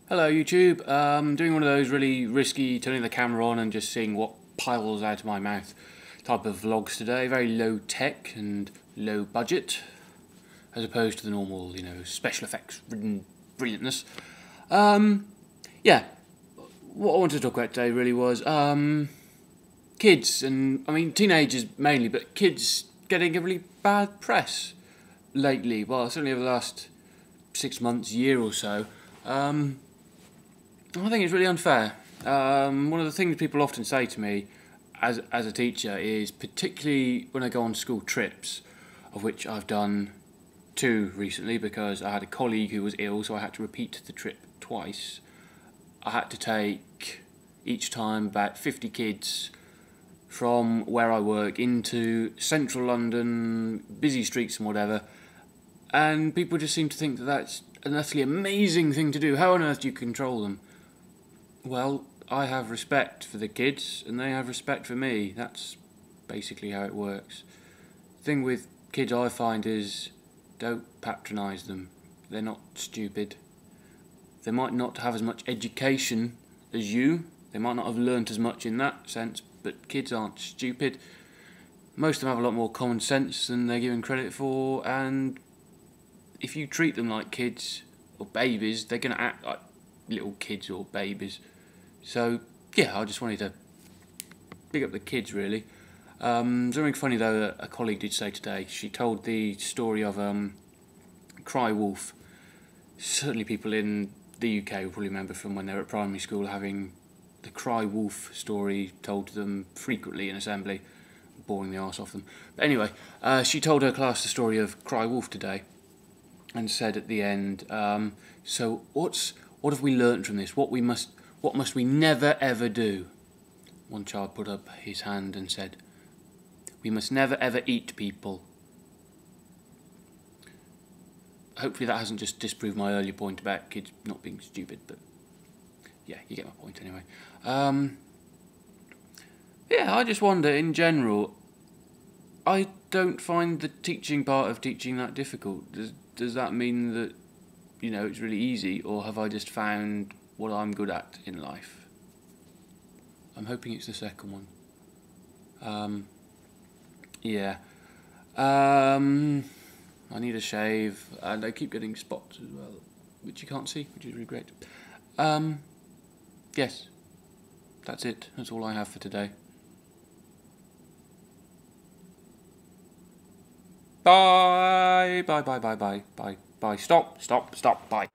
Hello YouTube, doing one of those really risky turning the camera on and just seeing what piles out of my mouth type of vlogs today. Very low tech and low budget as opposed to the normal, special effects ridden brilliantness. Yeah, what I wanted to talk about today really was kids, and I mean teenagers mainly, but kids getting a really bad press lately. Well, certainly over the last 6 months, year or so. I think it's really unfair. One of the things people often say to me as a teacher is, particularly when I go on school trips, of which I've done 2 recently because I had a colleague who was ill, so I had to repeat the trip twice. I had to take each time about 50 kids from where I work into central London, busy streets and whatever, and people just seem to think that that's an utterly amazing thing to do. How on earth do you control them? Well, I have respect for the kids and they have respect for me. That's basically how it works. The thing with kids I find is, don't patronise them. They're not stupid. They might not have as much education as you. They might not have learnt as much in that sense, but kids aren't stupid. Most of them have a lot more common sense than they're given credit for, and if you treat them like kids or babies, they're going to act like little kids or babies. So, yeah, I just wanted to big up the kids, really. Something funny, though, that a colleague did say today. She told the story of Cry Wolf. Certainly people in the UK will probably remember from when they were at primary school having the Cry Wolf story told to them frequently in assembly, boring the arse off them. But anyway, she told her class the story of Cry Wolf today and said at the end, so what have we learnt from this? What must we never ever do? One child put up his hand and said, we must never ever eat people. Hopefully that hasn't just disproved my earlier point about kids not being stupid, but yeah, you get my point anyway. Yeah, I just wonder, in general, I don't find the teaching part of teaching that difficult. Does that mean that, it's really easy, or have I just found what I'm good at in life? I'm hoping it's the second one. Yeah. I need a shave, and I keep getting spots as well, which you can't see, which is really great. Yes. That's it. That's all I have for today. Bye. Bye, bye, bye, bye, bye, bye. Stop, bye.